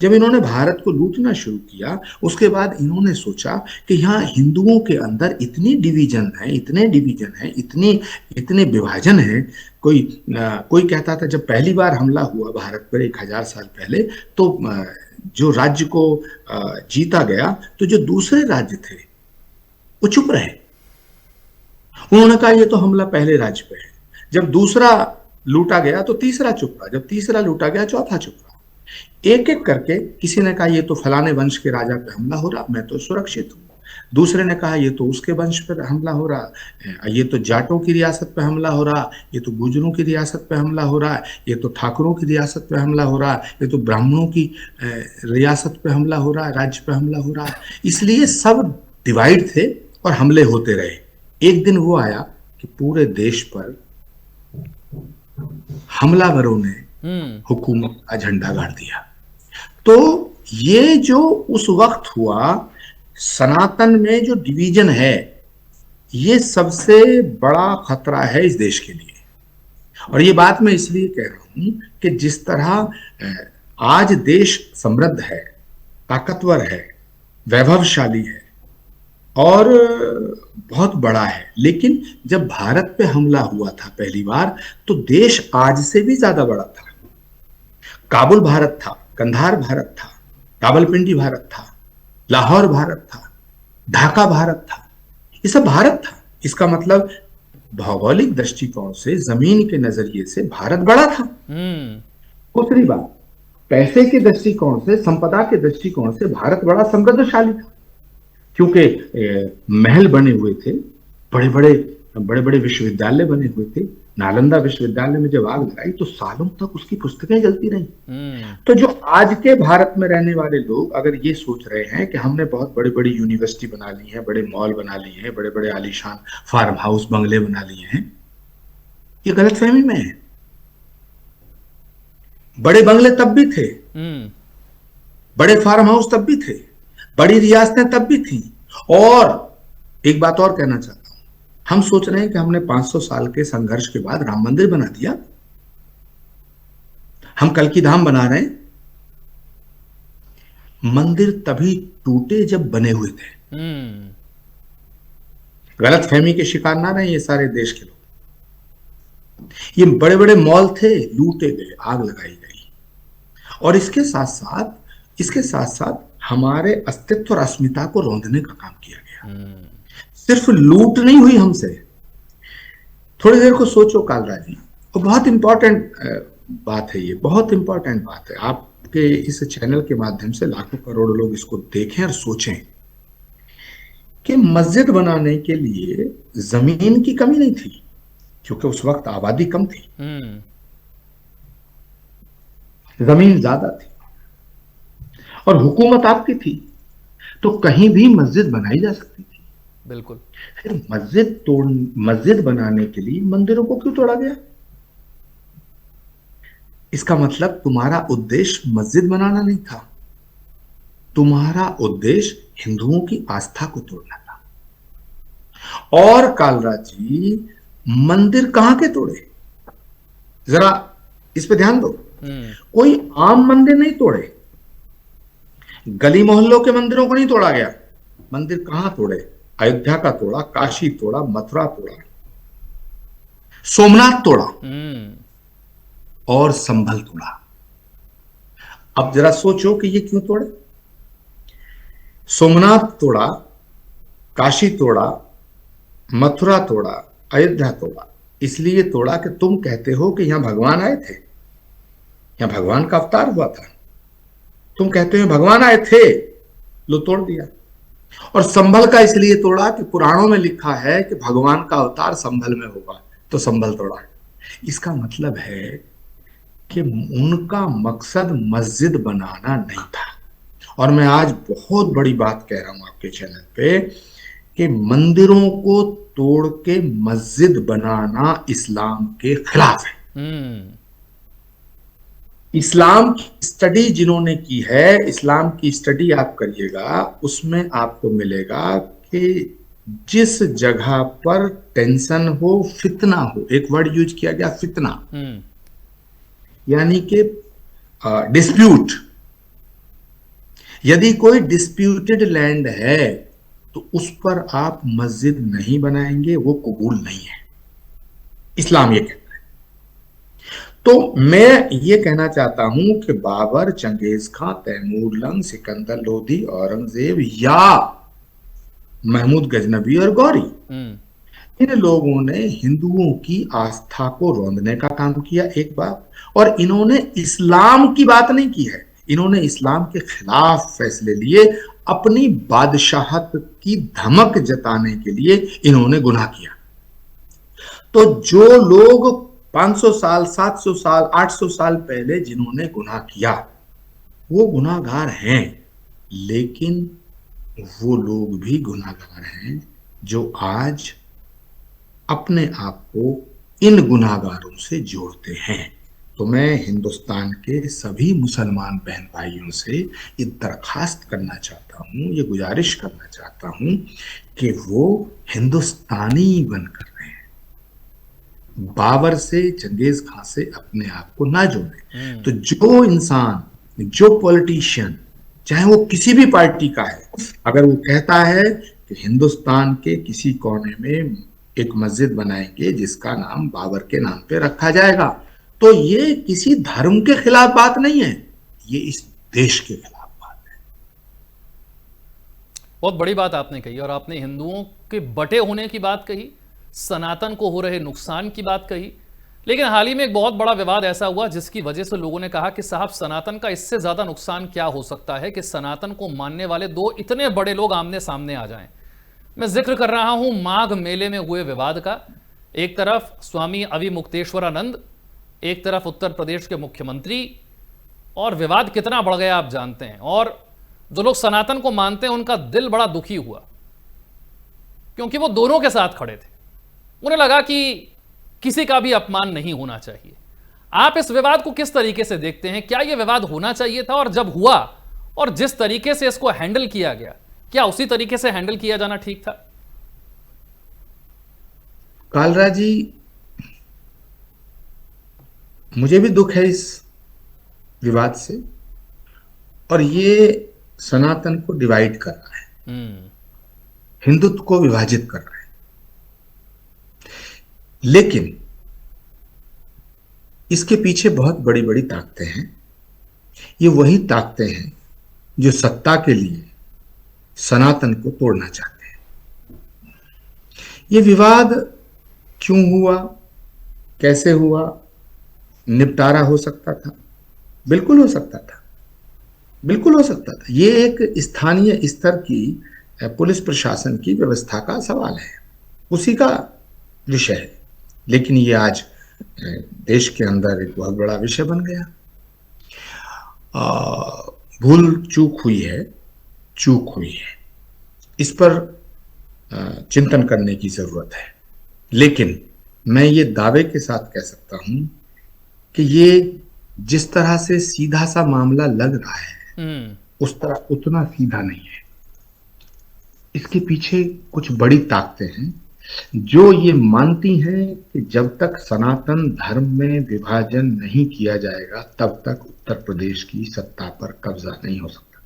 जब इन्होंने भारत को लूटना शुरू किया, उसके बाद इन्होंने सोचा कि यहाँ हिंदुओं के अंदर इतनी डिवीजन है, इतने डिवीजन है, इतनी इतने विभाजन है। कोई कहता था, जब पहली बार हमला हुआ भारत पर 1000 साल पहले, तो जो राज्य को जीता गया, तो जो दूसरे राज्य थे वो चुप रहे। उन्होंने कहा ये तो हमला पहले राज्य पे है। जब दूसरा लूटा गया तो तीसरा चुप रहा, जब तीसरा लूटा गया चौथा चुप रहा। एक एक करके किसी ने कहा ये तो फलाने वंश के राजा पे हमला हो रहा, मैं तो सुरक्षित हूँ। दूसरे ने कहा ये तो उसके वंश पर हमला हो रहा, ये तो जाटों की रियासत पे हमला हो रहा, ये तो गुजरों की रियासत पे हमला हो रहा, ये तो ठाकुरों की रियासत पे हमला हो रहा, ये तो ब्राह्मणों की रियासत पे हमला हो रहा, राज्य पे हमला हो रहा। इसलिए सब डिवाइड थे और हमले होते रहे। एक दिन वो आया कि पूरे देश पर हमलावरों ने हुकूमत का झंडा गाड़ दिया। तो ये जो उस वक्त हुआ, सनातन में जो डिवीजन है, ये सबसे बड़ा खतरा है इस देश के लिए। और ये बात मैं इसलिए कह रहा हूं कि जिस तरह आज देश समृद्ध है, ताकतवर है, वैभवशाली है और बहुत बड़ा है, लेकिन जब भारत पे हमला हुआ था पहली बार, तो देश आज से भी ज्यादा बड़ा था। काबुल भारत था, कंधार भारत था, रावलपिंडी भारत था, लाहौर भारत था, ढाका भारत था, ये सब भारत था। इसका मतलब भौगोलिक दृष्टिकोण से, जमीन के नजरिए से भारत बड़ा था। दूसरी बात, पैसे के दृष्टिकोण से, संपदा के दृष्टिकोण से भारत बड़ा समृद्धशाली था, क्योंकि महल बने हुए थे, बड़े बड़े विश्वविद्यालय बने हुए थे। नालंदा विश्वविद्यालय में जब आग लगाई तो सालों तक उसकी पुस्तकें जलती रही। तो जो आज के भारत में रहने वाले लोग अगर ये सोच रहे हैं कि हमने बहुत बड़ी बड़ी यूनिवर्सिटी बना ली है, बड़े मॉल बना लिए हैं, बड़े बड़े आलीशान फार्म हाउस बंगले बना लिए हैं, ये गलतफहमी में है। बड़े बंगले तब भी थे, बड़े फार्म हाउस तब भी थे, बड़ी रियासतें तब भी थी। और एक बात और कहना चाहता हूं, हम सोच रहे हैं कि हमने 500 साल के संघर्ष के बाद राम मंदिर बना दिया, हम कल की धाम बना रहे हैं। मंदिर तभी टूटे जब बने हुए थे। गलतफहमी के शिकार ना रहे ये सारे देश के लोग। ये बड़े बड़े मॉल थे, लूटे गए, आग लगाई गई। और इसके साथ साथ हमारे अस्तित्व और अस्मिता को रौंदने का काम किया गया। सिर्फ लूट नहीं हुई हमसे। थोड़ी देर को सोचो कालराज जी, और बहुत इंपॉर्टेंट बात है, ये बहुत इंपॉर्टेंट बात है। आपके इस चैनल के माध्यम से लाखों करोड़ों लोग इसको देखें और सोचें कि मस्जिद बनाने के लिए जमीन की कमी नहीं थी, क्योंकि उस वक्त आबादी कम थी, जमीन ज्यादा थी और हुकूमत आपकी थी, तो कहीं भी मस्जिद बनाई जा सकती थी। बिल्कुल। फिर मस्जिद बनाने के लिए मंदिरों को क्यों तोड़ा गया? इसका मतलब तुम्हारा उद्देश्य मस्जिद बनाना नहीं था, तुम्हारा उद्देश्य हिंदुओं की आस्था को तोड़ना था। और कालराज जी, मंदिर कहां के तोड़े? जरा इस पे ध्यान दो। कोई आम मंदिर नहीं तोड़े, गली मोहल्लों के मंदिरों को नहीं तोड़ा गया। मंदिर कहां तोड़े? अयोध्या का तोड़ा, काशी तोड़ा, मथुरा तोड़ा, सोमनाथ तोड़ा और संभल तोड़ा। अब जरा सोचो कि ये क्यों तोड़े? सोमनाथ तोड़ा, काशी तोड़ा, मथुरा तोड़ा, अयोध्या तोड़ा। इसलिए तोड़ा कि तुम कहते हो कि यहां भगवान आए थे, यहां भगवान का अवतार हुआ था। तुम कहते हो भगवान आए थे, लो तोड़ दिया। और संभल का इसलिए तोड़ा कि पुराणों में लिखा है कि भगवान का अवतार संभल में होगा, तो संभल तोड़ा। इसका मतलब है कि उनका मकसद मस्जिद बनाना नहीं था। और मैं आज बहुत बड़ी बात कह रहा हूं आपके चैनल पे कि मंदिरों को तोड़ के मस्जिद बनाना इस्लाम के खिलाफ है। इस्लाम की स्टडी जिन्होंने की है, इस्लाम की स्टडी आप करिएगा, उसमें आपको मिलेगा कि जिस जगह पर टेंशन हो, फितना हो, एक वर्ड यूज किया गया फितना, यानी कि डिस्प्यूट, यदि कोई डिस्प्यूटेड लैंड है तो उस पर आप मस्जिद नहीं बनाएंगे, वो कबूल नहीं है। इस्लाम ये कहता है। तो मैं ये कहना चाहता हूं कि बाबर, चंगेज खां, तैमूर लंग, सिकंदर लोधी, औरंगजेब या महमूद गजनबी और गौरी, इन लोगों ने हिंदुओं की आस्था को रौंदने का काम किया एक बार, और इन्होंने इस्लाम की बात नहीं की है, इन्होंने इस्लाम के खिलाफ फैसले लिए। अपनी बादशाहत की धमक जताने के लिए इन्होंने गुनाह किया। तो जो लोग 500 साल, 700 साल, 800 साल पहले जिन्होंने गुनाह किया वो गुनाहगार हैं, लेकिन वो लोग भी गुनाहगार हैं जो आज अपने आप को इन गुनाहगारों से जोड़ते हैं। तो मैं हिंदुस्तान के सभी मुसलमान बहन भाइयों से ये दरखास्त करना चाहता हूँ, ये गुजारिश करना चाहता हूँ कि वो हिंदुस्तानी बनकर रहें, बाबर से, चंगेज खां से अपने आप को ना जोड़ें। तो जो इंसान, जो पॉलिटिशियन, चाहे वो किसी भी पार्टी का है, अगर वो कहता है कि हिंदुस्तान के किसी कोने में एक मस्जिद बनाएंगे जिसका नाम बाबर के नाम पे रखा जाएगा, तो ये किसी धर्म के खिलाफ बात नहीं है, ये इस देश के खिलाफ बात है। बहुत बड़ी बात आपने कही, और आपने हिंदुओं के बटे होने की बात कही, सनातन को हो रहे नुकसान की बात कही। लेकिन हाल ही में एक बहुत बड़ा विवाद ऐसा हुआ जिसकी वजह से लोगों ने कहा कि साहब, सनातन का इससे ज्यादा नुकसान क्या हो सकता है कि सनातन को मानने वाले दो इतने बड़े लोग आमने सामने आ जाएं। मैं जिक्र कर रहा हूं माघ मेले में हुए विवाद का। एक तरफ स्वामी अविमुक्तेश्वरानंद, एक तरफ उत्तर प्रदेश के मुख्यमंत्री, और विवाद कितना बढ़ गया आप जानते हैं। और जो लोग सनातन को मानते हैं उनका दिल बड़ा दुखी हुआ, क्योंकि वो दोनों के साथ खड़े थे। उन्हें लगा कि किसी का भी अपमान नहीं होना चाहिए। आप इस विवाद को किस तरीके से देखते हैं? क्या यह विवाद होना चाहिए था, और जब हुआ और जिस तरीके से इसको हैंडल किया गया, क्या उसी तरीके से हैंडल किया जाना ठीक था? कालरा जी, मुझे भी दुख है इस विवाद से, और ये सनातन को डिवाइड कर रहा है, हिंदुत्व को विभाजित कर रहा है। लेकिन इसके पीछे बहुत बड़ी बड़ी ताकतें हैं। ये वही ताकतें हैं जो सत्ता के लिए सनातन को तोड़ना चाहते हैं। ये विवाद क्यों हुआ, कैसे हुआ, निपटारा हो सकता था, बिल्कुल हो सकता था, बिल्कुल हो सकता था। ये एक स्थानीय स्तर की पुलिस प्रशासन की व्यवस्था का सवाल है, उसी का विषय है। लेकिन ये आज देश के अंदर एक बहुत बड़ा विषय बन गया। भूल चूक हुई है, चूक हुई है, इस पर चिंतन करने की जरूरत है। लेकिन मैं ये दावे के साथ कह सकता हूं कि ये जिस तरह से सीधा सा मामला लग रहा है उस तरह उतना सीधा नहीं है। इसके पीछे कुछ बड़ी ताकतें हैं जो ये मानती हैं कि जब तक सनातन धर्म में विभाजन नहीं किया जाएगा तब तक उत्तर प्रदेश की सत्ता पर कब्जा नहीं हो सकता।